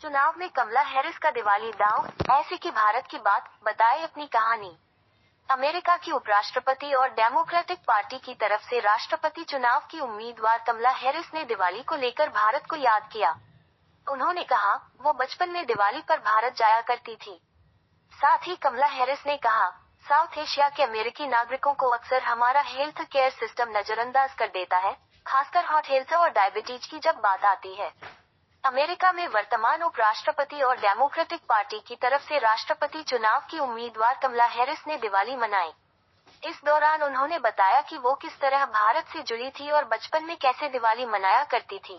चुनाव में कमला हैरिस का दिवाली दांव, ऐसे की भारत की बात, बताए अपनी कहानी। अमेरिका की उपराष्ट्रपति और डेमोक्रेटिक पार्टी की तरफ से राष्ट्रपति चुनाव की उम्मीदवार कमला हैरिस ने दिवाली को लेकर भारत को याद किया। उन्होंने कहा, वो बचपन में दिवाली पर भारत जाया करती थी। साथ ही कमला हैरिस ने कहा, साउथ एशिया के अमेरिकी नागरिकों को अक्सर हमारा हेल्थ केयर सिस्टम नजरअंदाज कर देता है, खासकर हार्ट हेल्थ और डायबिटीज की जब बात आती है। अमेरिका में वर्तमान उपराष्ट्रपति और डेमोक्रेटिक पार्टी की तरफ से राष्ट्रपति चुनाव की उम्मीदवार कमला हैरिस ने दिवाली मनाई। इस दौरान उन्होंने बताया कि वो किस तरह भारत से जुड़ी थी और बचपन में कैसे दिवाली मनाया करती थी।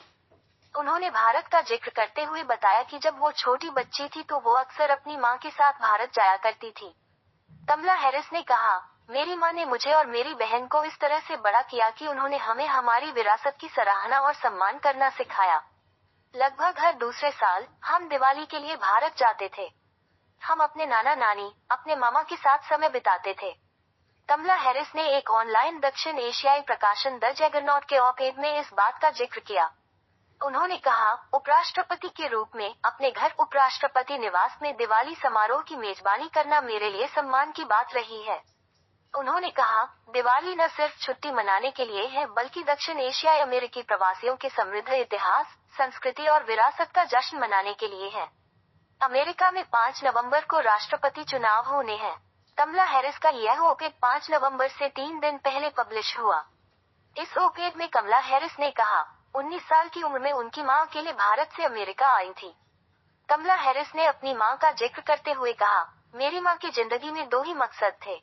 उन्होंने भारत का जिक्र करते हुए बताया कि जब वो छोटी बच्ची थी तो वो अक्सर अपनी मां के साथ भारत जाया करती थी। कमला हैरिस ने कहा, मेरी मां ने मुझे और मेरी बहन को इस तरह से बड़ा किया कि उन्होंने हमें हमारी विरासत की सराहना और सम्मान करना सिखाया। लगभग हर दूसरे साल हम दिवाली के लिए भारत जाते थे। हम अपने नाना नानी, अपने मामा के साथ समय बिताते थे। कमला हैरिस ने एक ऑनलाइन दक्षिण एशियाई प्रकाशन द जगरनॉट के ऑप-एड में इस बात का जिक्र किया। उन्होंने कहा, उपराष्ट्रपति के रूप में अपने घर उपराष्ट्रपति निवास में दिवाली समारोह की मेजबानी करना मेरे लिए सम्मान की बात रही है। उन्होंने कहा, दिवाली न सिर्फ छुट्टी मनाने के लिए है बल्कि दक्षिण एशियाई अमेरिकी प्रवासियों के समृद्ध इतिहास, संस्कृति और विरासत का जश्न मनाने के लिए है। अमेरिका में 5 नवंबर को राष्ट्रपति चुनाव होने हैं। कमला हैरिस का यह ऑप-एड 5 नवंबर से 3 दिन पहले पब्लिश हुआ। इस ऑप-एड में कमला हैरिस ने कहा, 19 साल की उम्र में उनकी मां अकेले भारत से अमेरिका आई थी। कमला हैरिस ने अपनी मां का जिक्र करते हुए कहा, मेरी मां की जिंदगी में 2 ही मकसद थे।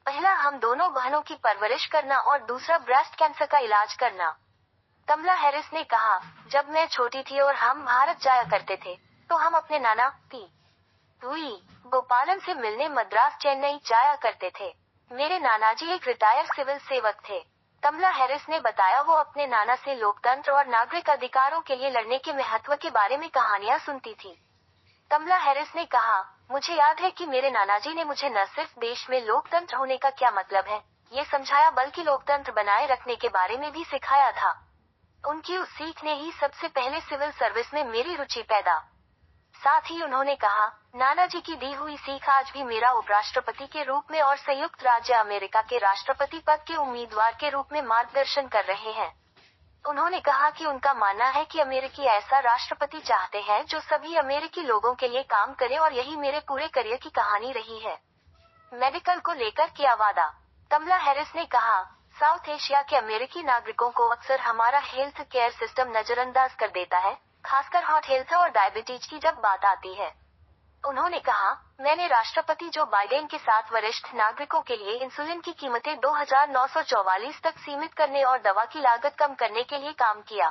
पहला हम दोनों बहनों की परवरिश करना और दूसरा ब्रेस्ट कैंसर का इलाज करना। कमला हैरिस ने कहा, जब मैं छोटी थी और हम भारत जाया करते थे, तो हम अपने नाना हुई भोपालन से मिलने मद्रास चेन्नई जाया करते थे। मेरे नानाजी एक रिटायर्ड सिविल सेवक थे। कमला हैरिस ने बताया वो अपने नाना से लोकतंत्र और नागरिक अधिकारों के लिए लड़ने के महत्व के बारे में कहानियां सुनती थी। कमला हैरिस ने कहा, मुझे याद है कि मेरे नानाजी ने मुझे न सिर्फ देश में लोकतंत्र होने का क्या मतलब है, ये समझाया बल्कि लोकतंत्र बनाए रखने के बारे में भी सिखाया था। उनकी उस सीख ने ही सबसे पहले सिविल सर्विस में मेरी रुचि पैदा। साथ ही उन्होंने कहा, नानाजी की दी हुई सीख आज भी मेरा उपराष्ट्रपति के रूप में और संयुक्त राज्य अमेरिका के राष्ट्रपति पद के उम्मीदवार के रूप में मार्गदर्शन कर रहे हैं। उन्होंने कहा कि उनका मानना है कि अमेरिकी ऐसा राष्ट्रपति चाहते हैं जो सभी अमेरिकी लोगों के लिए काम करे और यही मेरे पूरे करियर की कहानी रही है। मेडिकल को लेकर किया वादा। कमला हैरिस ने कहा, साउथ एशिया के अमेरिकी नागरिकों को अक्सर हमारा हेल्थ केयर सिस्टम नजरअंदाज कर देता है, खासकर हार्ट हेल्थ और डायबिटीज की जब बात आती है। उन्होंने कहा, मैंने राष्ट्रपति जो बाइडेन के साथ वरिष्ठ नागरिकों के लिए इंसुलिन की कीमतें 2,944 तक सीमित करने और दवा की लागत कम करने के लिए काम किया।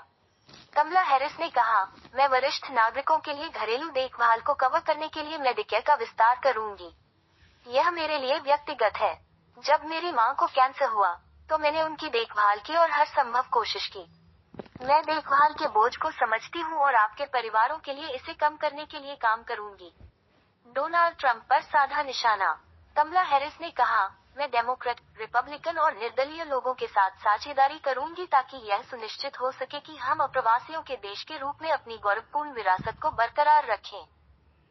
कमला हैरिस ने कहा, मैं वरिष्ठ नागरिकों के लिए घरेलू देखभाल को कवर करने के लिए मेडिकेयर का विस्तार करूंगी। यह मेरे लिए व्यक्तिगत है। जब मेरी मां को कैंसर हुआ, तो मैंने उनकी देखभाल की और हर संभव कोशिश की। मैं देखभाल के बोझ को समझती हूँ और आपके परिवारों के लिए इसे कम करने के लिए काम करूंगी। डोनाल्ड ट्रंप पर साधा निशाना। कमला हैरिस ने कहा, मैं डेमोक्रेट, रिपब्लिकन और निर्दलीय लोगों के साथ साझेदारी करूंगी ताकि यह सुनिश्चित हो सके कि हम अप्रवासियों के देश के रूप में अपनी गौरवपूर्ण विरासत को बरकरार रखें।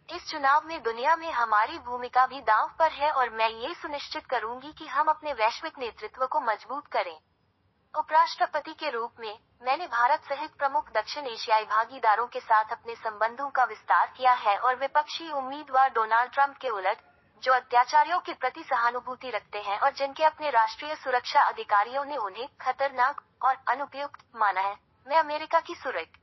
इस चुनाव में दुनिया में हमारी भूमिका भी दांव पर है और मैं ये सुनिश्चित करूंगी कि हम अपने वैश्विक नेतृत्व को मजबूत करें। उपराष्ट्रपति के रूप में, मैंने भारत सहित प्रमुख दक्षिण एशियाई भागीदारों के साथ अपने संबंधों का विस्तार किया है और विपक्षी उम्मीदवार डोनाल्ड ट्रंप के उलट, जो अत्याचारियों के प्रति सहानुभूति रखते हैं और जिनके अपने राष्ट्रीय सुरक्षा अधिकारियों ने उन्हें खतरनाक और अनुपयुक्त माना है, मैं अमेरिका की सुरक्षा।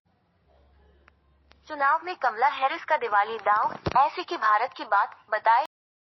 चुनाव में कमला हैरिस का दिवाली दांव, ऐसे की भारत की बात, बताए